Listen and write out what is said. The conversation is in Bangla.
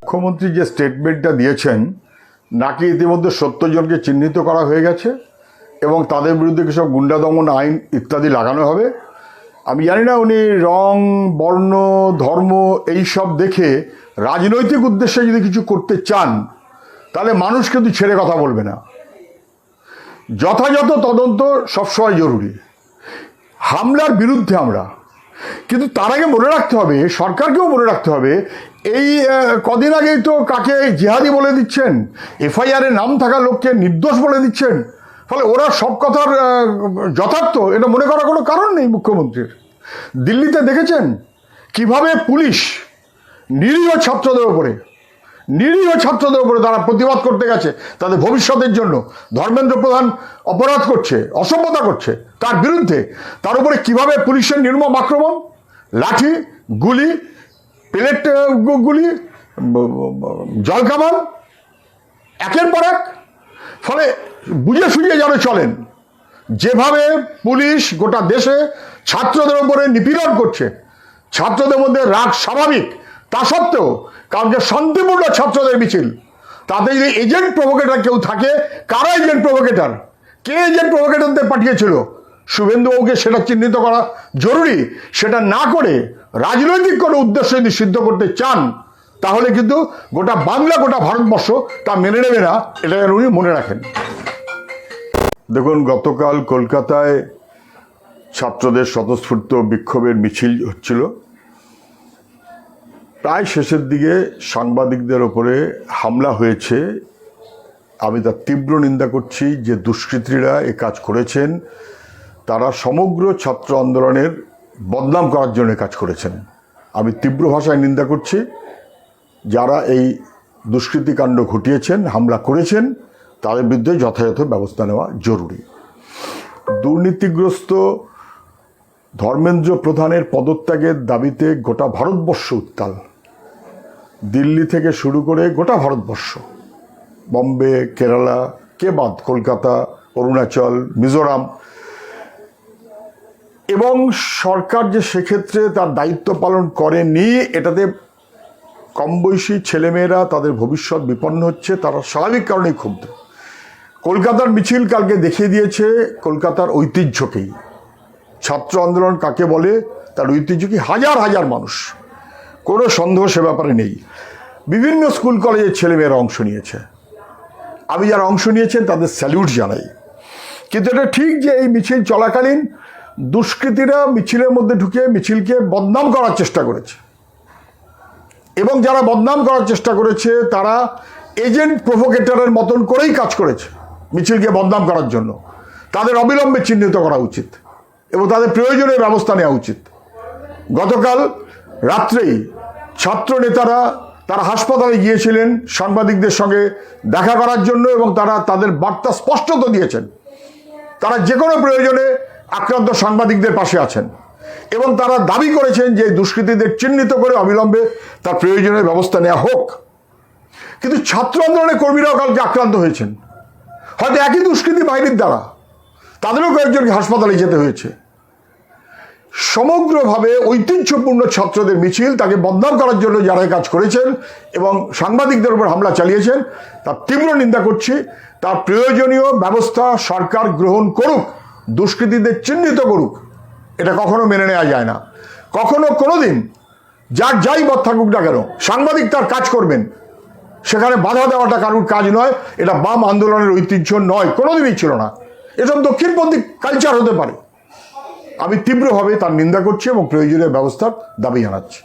মুখ্যমন্ত্রী যে স্টেটমেন্টটা দিয়েছেন নাকি ইতিমধ্যে 70 জনকে চিহ্নিত করা হয়ে গেছে এবং তাদের বিরুদ্ধে কিসব গুন্ডা দমন আইন ইত্যাদি লাগানো হবে। আমি জানি না উনি রং, বর্ণ, ধর্ম এই সব দেখে রাজনৈতিক উদ্দেশ্যে যদি কিছু করতে চান তাহলে মানুষ কিন্তু ছেড়ে কথা বলবে না। যথাযথ তদন্ত সবসময় জরুরি। হামলার বিরুদ্ধে আমরা, কিন্তু তার আগে মনে রাখতে হবে, সরকারকেও মনে রাখতে হবে, এই কদিন আগেই তো কাকে জিহাদি বলে দিচ্ছেন, এফআইআরে নাম থাকা লোককে নির্দোষ বলে দিচ্ছেন। ফলে ওরা সব কথার যথার্থ এটা মনে করার কোনো কারণ নেই মুখ্যমন্ত্রীর। দিল্লিতে দেখেছেন কিভাবে পুলিশ নিরীহ ছাত্রদের উপরে তারা প্রতিবাদ করতে গেছে তাদের ভবিষ্যতের জন্য। ধর্মেন্দ্র প্রধান অপরাধ করছে, অসভ্যতা করছে, তার বিরুদ্ধে তার উপরে কিভাবে পুলিশের নির্মম আক্রমণ, লাঠি, গুলি, পেলেট গুলি, জলকামান, একের পর এক। ফলে বুঝে সুঝিয়ে যেন চলেন। যেভাবে পুলিশ গোটা দেশে ছাত্রদের উপরে নিপীড়ন করছে, ছাত্রদের মধ্যে রাগ স্বাভাবিক, তা সত্ত্বেও কারণ যে শান্তিপূর্ণ ছাত্রদের মিছিল, তাতে যদি এজেন্ট প্রভোকেটর কেউ থাকে, কারা এজেন্ট প্রভোকেটর, কে এজেন্ট প্রভোকেটরদের পাঠিয়েছিল, শুভেন্দুবাবুকে সেটা চিহ্নিত করা জরুরি। সেটা না করে রাজনৈতিক কোনো উদ্দেশ্য যদি সিদ্ধ করতে চান তাহলে কিন্তু গোটা বাংলা, গোটা ভারতবর্ষ তা মেনে নেবে না, এটা যেন উনি মনে রাখেন। দেখুন, গতকাল কলকাতায় ছাত্রদের স্বতঃস্ফূর্ত বিক্ষোভের মিছিল হচ্ছিল। প্রায় শেষের দিকে সাংবাদিকদের ওপরে হামলা হয়েছে। আমি তার তীব্র নিন্দা করছি। যে দুষ্কৃতীরা এ কাজ করেছেন তারা সমগ্র ছাত্র আন্দোলনের বদনাম করার জন্য কাজ করেছেন। আমি তীব্র ভাষায় নিন্দা করছি। যারা এই দুষ্কৃতিকাণ্ড ঘটিয়েছেন, হামলা করেছেন, তাদের বিরুদ্ধে যথাযথ ব্যবস্থা নেওয়া জরুরি। দুর্নীতিগ্রস্ত ধর্মেন্দ্র প্রধানের পদত্যাগের দাবিতে গোটা ভারতবর্ষ উত্তাল। দিল্লি থেকে শুরু করে গোটা ভারতবর্ষ, বম্বে, কেরালা, কে বাদ, কলকাতা, অরুণাচল, মিজোরাম। এবং সরকার যে সেক্ষেত্রে তার দায়িত্ব পালন করেনি, এটাতে কম বয়সী ছেলেমেয়েরা তাদের ভবিষ্যৎ বিপন্ন হচ্ছে, তারা স্বাভাবিক কারণেই ক্ষুব্ধ। কলকাতার মিছিল কালকে দেখিয়ে দিয়েছে কলকাতার ঐতিহ্যকেই। ছাত্র আন্দোলন কাকে বলে, তার ঐতিহ্য কি, হাজার হাজার মানুষ, কোনো সন্দেহ সে ব্যাপারে নেই। বিভিন্ন স্কুল কলেজের ছেলেমেয়েরা অংশ নিয়েছে। আমি যারা অংশ নিয়েছেন তাদের স্যালিউট জানাই। কিন্তু এটা ঠিক যে এই মিছিল চলাকালীন দুষ্কৃতীরা মিছিলের মধ্যে ঢুকে মিছিলকে বদনাম করার চেষ্টা করেছে, এবং যারা বদনাম করার চেষ্টা করেছে তারা এজেন্ট প্রভোকেটরের মতন করেই কাজ করেছে মিছিলকে বদনাম করার জন্য। তাদের অবিলম্বে চিহ্নিত করা উচিত এবং তাদের প্রয়োজনীয় ব্যবস্থা নেওয়া উচিত। গতকাল রাত্রেই ছাত্র নেতারা তারা হাসপাতালে গিয়েছিলেন সাংবাদিকদের সঙ্গে দেখা করার জন্য, এবং তারা তাদের বার্তা স্পষ্টত দিয়েছেন তারা যে কোনো প্রয়োজনে আক্রান্ত সাংবাদিকদের পাশে আছেন, এবং তারা দাবি করেছেন যে দুষ্কৃতীদের চিহ্নিত করে অবিলম্বে তার প্রয়োজনীয় ব্যবস্থা নেওয়া হোক। কিন্তু ছাত্র আন্দোলনের কর্মীরাও কালকে আক্রান্ত হয়েছেন, হয়তো একই দুষ্কৃতী বাহিনীর দ্বারা। তাদেরও কয়েকজনকে হাসপাতালে যেতে হয়েছে। সমগ্রভাবে ঐতিহ্যপূর্ণ ছাত্রদের মিছিল, তাকে বদনাম করার জন্য যারা কাজ করেছেন এবং সাংবাদিকদের উপর হামলা চালিয়েছেন, তার তীব্র নিন্দা করছি। তার প্রয়োজনীয় ব্যবস্থা সরকার গ্রহণ করুক, দুষ্কৃতীদের চিহ্নিত করুক। এটা কখনো মেনে নেওয়া যায় না। কখনো কোনোদিন যার যাই পথ থাকুক না কেন, সাংবাদিক তার কাজ করবেন, সেখানে বাধা দেওয়াটা কারুর কাজ নয়। এটা বাম আন্দোলনের ঐতিহ্য নয়, কোনোদিনই ছিল না। এসব দক্ষিণপন্থী কালচার হতে পারে। আমি তীব্রভাবে তার নিন্দা করছি এবং প্রয়োজনীয় ব্যবস্থার দাবি জানাচ্ছি।